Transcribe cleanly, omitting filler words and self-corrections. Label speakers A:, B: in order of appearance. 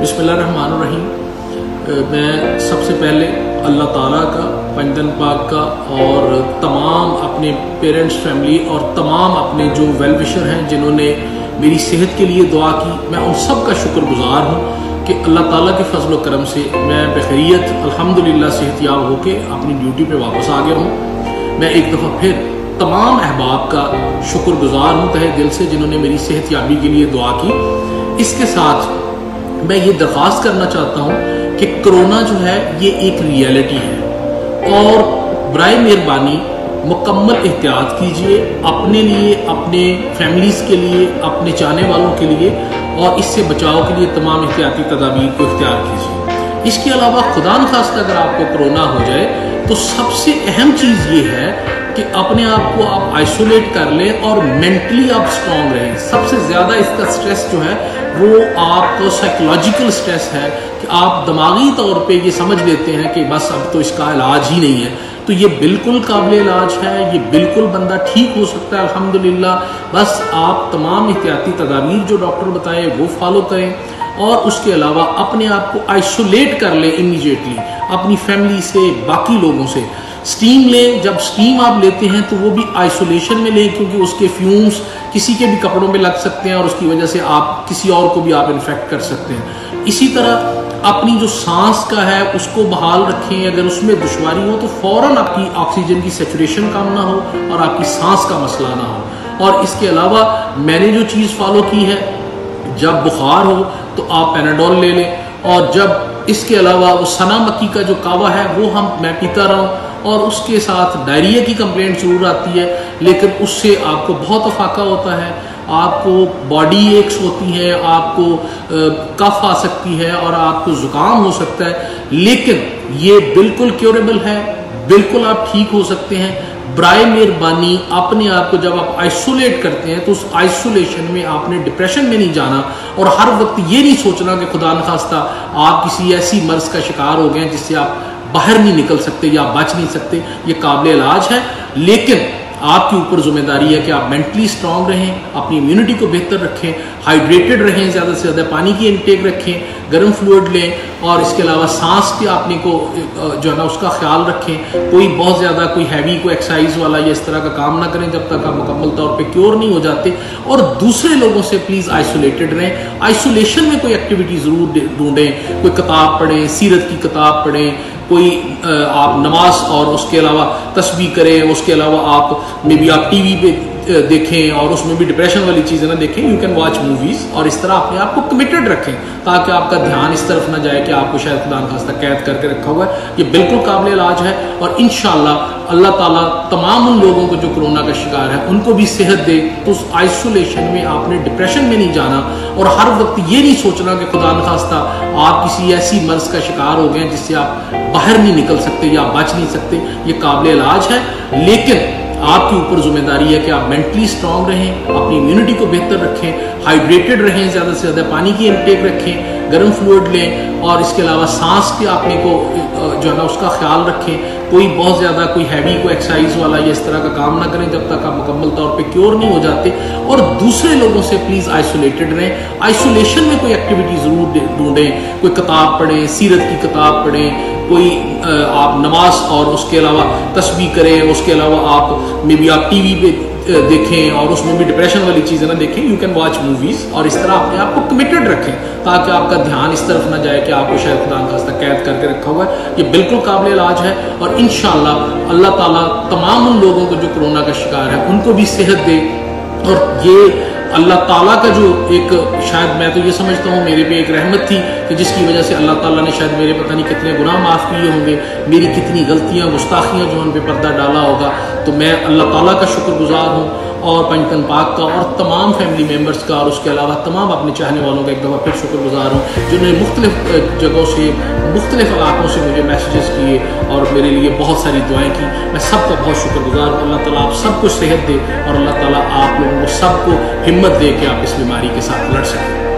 A: बिस्मिल्लाहिर्रहमानिर्रहीम। मैं सबसे पहले अल्लाह ताला का, पंजतन पाक का और तमाम अपने पेरेंट्स, फैमिली और तमाम अपने जो वेल विशर हैं जिन्होंने मेरी सेहत के लिए दुआ की, मैं उन सब का शुक्रगुजार हूँ कि अल्लाह ताला के फजल व करम से मैं बखैरियत अल्हम्दुलिल्लाह सेहतयाब होकर अपनी ड्यूटी पे वापस आ गया हूँ। मैं एक दफ़ा फिर तमाम अहबाब का शुक्रगुजार हूँ तहे दिल से जिन्होंने मेरी सेहतयाबी के लिए दुआ की। इसके साथ मैं ये दरख्वास्त करना चाहता हूँ कि कोरोना जो है ये एक रियलिटी है और बराए मेहरबानी मुकम्मल एहतियात कीजिए अपने लिए, अपने फैमिलीज़ के लिए, अपने चाहने वालों के लिए, और इससे बचाव के लिए तमाम एहतियाती तदाबीर को इख्तियार कीजिए। इसके अलावा खुदा न खास्ता अगर आपको कोरोना हो जाए तो सबसे अहम चीज़ ये है कि अपने आप को आप आइसोलेट कर लें और मेंटली आप स्ट्रांग रहें। सबसे ज़्यादा इसका स्ट्रेस जो है वो आपको साइकोलॉजिकल स्ट्रेस है कि आप दिमागी तौर पे ये समझ लेते हैं कि बस अब तो इसका इलाज ही नहीं है। तो ये बिल्कुल काबिल इलाज है, ये बिल्कुल बंदा ठीक हो सकता है अल्हम्दुलिल्लाह। बस आप तमाम एहतियाती तदाबीर जो डॉक्टर बताए वो फॉलो करें और उसके अलावा अपने आप को आइसोलेट कर लें इमीडिएटली अपनी फैमिली से, बाकी लोगों से। स्टीम लें, जब स्टीम आप लेते हैं तो वो भी आइसोलेशन में लें क्योंकि उसके फ्यूम्स किसी के भी कपड़ों में लग सकते हैं और उसकी वजह से आप किसी और को भी आप इन्फेक्ट कर सकते हैं। इसी तरह अपनी जो सांस का है उसको बहाल रखें। अगर उसमें दुश्वारी हो तो फौरन आपकी ऑक्सीजन की सैचुरेशन कम ना हो और आपकी सांस का मसला ना हो। और इसके अलावा मैंने जो चीज़ फॉलो की है, जब बुखार हो तो आप पैनाडोल ले लें और जब इसके अलावा वो सना मक्की का जो कावा है वो मैं पीता रहूँ। और उसके साथ डायरिया की कंप्लेंट ज़रूर आती है लेकिन उससे आपको बहुत अफाका होता है, आपको बॉडी एक्स होती है, आपको कफ आ सकती है और आपको ज़ुकाम हो सकता है, लेकिन ये बिल्कुल क्योरेबल है, बिल्कुल आप ठीक हो सकते हैं। बराए मेहरबानी अपने आप को जब आप आइसोलेट करते हैं तो उस आइसोलेशन में आपने डिप्रेशन में नहीं जाना और हर वक्त ये नहीं सोचना कि खुदा न खास्ता आप किसी ऐसी मर्ज का शिकार हो गए जिससे आप बाहर नहीं निकल सकते या बच नहीं सकते। ये काबिल इलाज है, लेकिन आपके ऊपर जिम्मेदारी है कि आप मेंटली स्ट्रांग रहें, अपनी इम्यूनिटी को बेहतर रखें, हाइड्रेटेड रहें, ज़्यादा से ज़्यादा पानी की इनटेक रखें, गर्म फ्लूइड लें और इसके अलावा सांस के आपने को जो है ना उसका ख्याल रखें। कोई बहुत ज़्यादा कोई हैवी कोई एक्सरसाइज वाला या इस तरह का काम ना करें जब तक आप मुकम्मल तौर पे क्योर नहीं हो जाते। और दूसरे लोगों से प्लीज़ आइसोलेटेड रहें। आइसोलेशन में कोई एक्टिविटी ज़रूर ढूंढें, कोई किताब पढ़ें, सीरत की किताब पढ़ें, कोई आप नमाज और उसके अलावा तस्बीह करें, उसके अलावा आप मे बी आप टीवी पे देखें और उसमें भी डिप्रेशन वाली चीज़ें ना देखें। यू कैन वॉच मूवीज़ और इस तरह अपने आप को कमिटेड रखें ताकि आपका ध्यान इस तरफ ना जाए कि आपको शायद खुदा न खास्ता कैद करके रखा हुआ है। ये बिल्कुल काबिल इलाज है और इंशाअल्लाह अल्लाह ताला तमाम उन लोगों को जो कोरोना का शिकार है उनको भी सेहत दे। तो उस आइसोलेशन में आपने डिप्रेशन में नहीं जाना और हर वक्त ये नहीं सोचना कि खुदा न खास्ता आप किसी ऐसी मर्ज का शिकार हो गए जिससे आप बाहर नहीं निकल सकते या बच नहीं सकते। ये काबिल इलाज है, लेकिन आपके ऊपर जिम्मेदारी है कि आप मेंटली स्ट्रांग रहें, अपनी इम्यूनिटी को बेहतर रखें, हाइड्रेटेड रहें, ज़्यादा से ज़्यादा पानी की इनटेक रखें, गर्म फ्लूइड लें और इसके अलावा सांस के आपने को जो है ना उसका ख्याल रखें। कोई बहुत ज़्यादा कोई हैवी कोई एक्सरसाइज वाला या इस तरह का काम ना करें जब तक आप मुकम्मल तौर पे क्योर नहीं हो जाते। और दूसरे लोगों से प्लीज़ आइसोलेटेड रहें। आइसोलेशन में कोई एक्टिविटी ज़रूर ढूंढें, कोई किताब पढ़ें, सीरत की किताब पढ़ें, कोई आप नमाज और उसके अलावा तस्बीह करें, उसके अलावा आप मे बी आप टीवी पे देखें और उसमें भी डिप्रेशन वाली चीज़ें ना देखें। यू कैन वॉच मूवीज़ और इस तरह अपने आप को कमिटेड रखें ताकि आपका ध्यान इस तरफ ना जाए कि आपको शायद खुदा न खास्ता कैद करके रखा हुआ है। ये बिल्कुल काबिल इलाज है और इंशाअल्लाह अल्लाह ताला तमाम उन लोगों को जो कोरोना का शिकार है उनको भी सेहत दे। और ये अल्लाह ताला का जो एक, शायद मैं तो ये समझता हूँ मेरे पे एक रहमत थी कि जिसकी वजह से अल्लाह ताला ने शायद मेरे पता नहीं कितने गुनाह माफ़ किए होंगे, मेरी कितनी गलतियाँ गुस्ताखियाँ जो उन पे पर्दा डाला होगा। तो मैं अल्लाह ताला का शुक्रगुजार हूँ और पंजतन पाक का और तमाम फैमिली मेम्बर्स का और उसके अलावा तमाम अपने चाहने वालों का एक दफ़ा फिर शुक्रगुजार हूँ जिन्होंने मुख्तलिफ जगहों से, मुख्तलिफ इलाकों से मुझे मैसेजेस किए और मेरे लिए बहुत सारी दुआएं की। मैं सबका बहुत शुक्रगुजार हूँ। अल्लाह ताला आप सबको सेहत दे और अल्लाह ताला आप लोगों को सबको हिम्मत दे कि आप इस बीमारी के साथ लड़ सकें।